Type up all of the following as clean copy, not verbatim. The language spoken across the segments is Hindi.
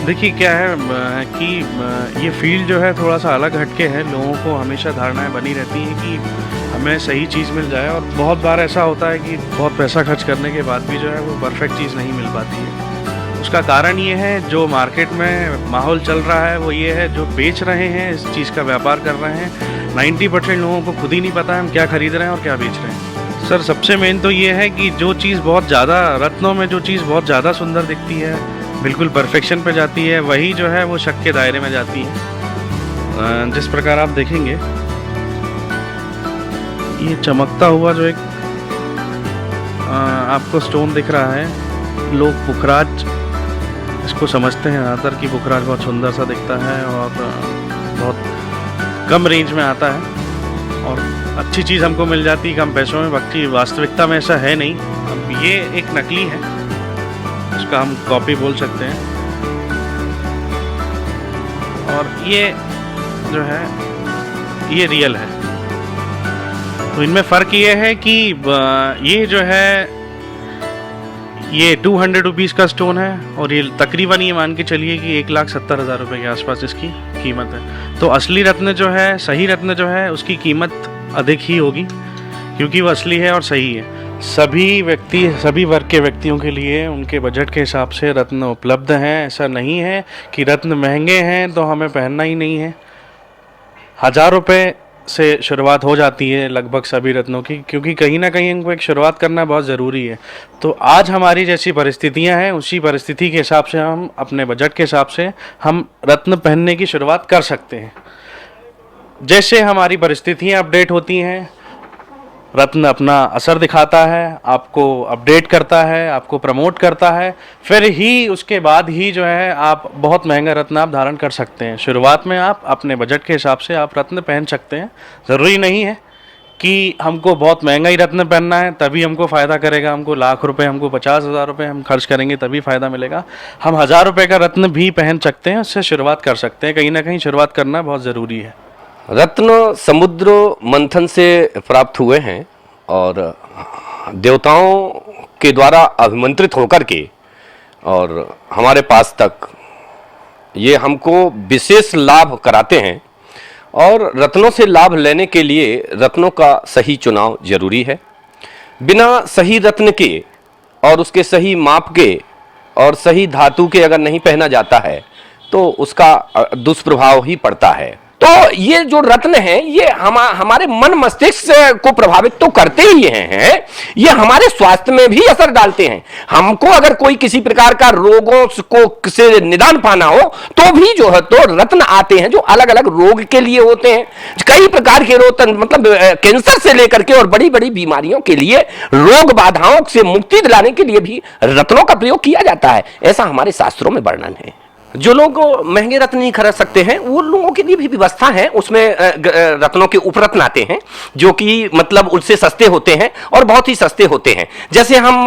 देखिए क्या है कि ये फील्ड जो है थोड़ा सा अलग हटके है। लोगों को हमेशा धारणाएं बनी रहती हैं कि हमें सही चीज़ मिल जाए, और बहुत बार ऐसा होता है कि बहुत पैसा खर्च करने के बाद भी जो है वो परफेक्ट चीज़ नहीं मिल पाती है। उसका कारण ये है, जो मार्केट में माहौल चल रहा है वो ये है, जो बेच रहे हैं, इस चीज़ का व्यापार कर रहे हैं, 90% लोगों को खुद ही नहीं पता है हम क्या खरीद रहे हैं और क्या बेच रहे हैं। सर सबसे मेन तो ये है कि जो चीज़ बहुत ज़्यादा, रत्नों में जो चीज़ बहुत ज़्यादा सुंदर दिखती है, बिल्कुल परफेक्शन पे जाती है, वही जो है वो शक के दायरे में जाती है। जिस प्रकार आप देखेंगे, ये चमकता हुआ जो एक आपको स्टोन दिख रहा है, लोग पुखराज इसको समझते हैं ज़्यादातर कि पुखराज बहुत सुंदर सा दिखता है और बहुत कम रेंज में आता है और अच्छी चीज़ हमको मिल जाती है कम पैसों में। बाकी वास्तविकता में ऐसा है नहीं। अब ये एक नकली है, उसका हम कॉपी बोल सकते हैं, और ये जो है ये रियल है। तो इनमें फ़र्क ये है कि ये जो है ये 200 रुपीज़ का स्टोन है, और ये तकरीबन ये मान के चलिए कि 1,70,000 रुपये के आसपास इसकी कीमत है। तो असली रत्न जो है, सही रत्न जो है, उसकी कीमत अधिक ही होगी, क्योंकि वो असली है और सही है। सभी व्यक्ति, सभी वर्ग के व्यक्तियों के लिए उनके बजट के हिसाब से रत्न उपलब्ध हैं। ऐसा नहीं है कि रत्न महंगे हैं तो हमें पहनना ही नहीं है। 1000 रुपये से शुरुआत हो जाती है लगभग सभी रत्नों की, क्योंकि कहीं ना कहीं इनको एक शुरुआत करना बहुत ज़रूरी है। तो आज हमारी जैसी परिस्थितियां हैं, उसी परिस्थिति के हिसाब से हम अपने बजट के हिसाब से हम रत्न पहनने की शुरुआत कर सकते हैं। जैसे हमारी परिस्थितियां अपडेट होती हैं, रत्न अपना असर दिखाता है, आपको अपडेट करता है, आपको प्रमोट करता है, फिर ही उसके बाद ही जो है आप बहुत महंगा रत्न आप धारण कर सकते हैं। शुरुआत में आप अपने बजट के हिसाब से आप रत्न पहन सकते हैं। ज़रूरी नहीं है कि हमको बहुत महंगा ही रत्न पहनना है तभी हमको फ़ायदा करेगा। हमको लाख रुपए, हमको 50,000 रुपये हम खर्च करेंगे तभी फ़ायदा मिलेगा। हम 1000 रुपये का रत्न भी पहन सकते हैं, उससे शुरुआत कर सकते हैं। कहीं ना कहीं शुरुआत करना बहुत ज़रूरी है। रत्न समुद्र मंथन से प्राप्त हुए हैं और देवताओं के द्वारा अभिमंत्रित होकर के और हमारे पास तक ये हमको विशेष लाभ कराते हैं। और रत्नों से लाभ लेने के लिए रत्नों का सही चुनाव जरूरी है। बिना सही रत्न के और उसके सही माप के और सही धातु के अगर नहीं पहना जाता है तो उसका दुष्प्रभाव ही पड़ता है। तो ये जो रत्न है ये हमारे मन मस्तिष्क को प्रभावित तो करते ही हैं, ये हमारे स्वास्थ्य में भी असर डालते हैं। हमको अगर कोई किसी प्रकार का रोगों को से निदान पाना हो तो भी जो है तो रत्न आते हैं जो अलग अलग रोग के लिए होते हैं। कई प्रकार के रोग, मतलब कैंसर से लेकर के और बड़ी बड़ी बीमारियों के लिए, रोग बाधाओं से मुक्ति दिलाने के लिए भी रत्नों का प्रयोग किया जाता है, ऐसा हमारे शास्त्रों में वर्णन है। जो लोग महंगे रत्न नहीं खरीद सकते हैं वो लोगों के लिए भी व्यवस्था है। उसमें रत्नों के उपरत्न आते हैं जो कि मतलब उससे सस्ते होते हैं और बहुत ही सस्ते होते हैं। जैसे हम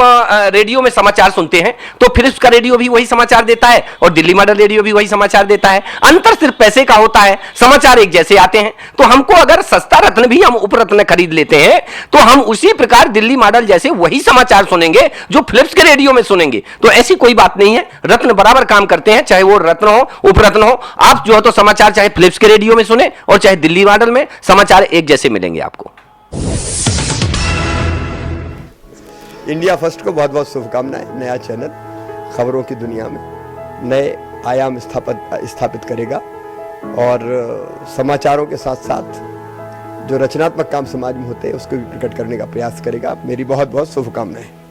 रेडियो में समाचार सुनते हैं तो फिलिप्स का रेडियो भी वही समाचार देता है और दिल्ली मॉडल रेडियो भी वही समाचार देता है। अंतर सिर्फ पैसे का होता है, समाचार एक जैसे आते हैं। तो हमको अगर सस्ता रत्न भी हम उपरत्न खरीद लेते हैं तो हम उसी प्रकार दिल्ली मॉडल जैसे वही समाचार सुनेंगे जो फिलिप्स के रेडियो में सुनेंगे। तो ऐसी कोई बात नहीं है, रत्न बराबर काम करते हैं, चाहे रत्न हो उपरत्न हो। आप जो है तो समाचार चाहे फिलिप्स के रेडियो में सुने और चाहे दिल्ली मॉडल में, समाचार एक जैसे मिलेंगे आपको। इंडिया फर्स्ट को बहुत बहुत शुभकामनाएं। नया चैनल खबरों की दुनिया में नए आयाम स्थापित करेगा और समाचारों के साथ साथ जो रचनात्मक काम समाज में होते हैं उसको भी प्रकट करने का प्रयास करेगा। मेरी बहुत बहुत शुभकामनाएं।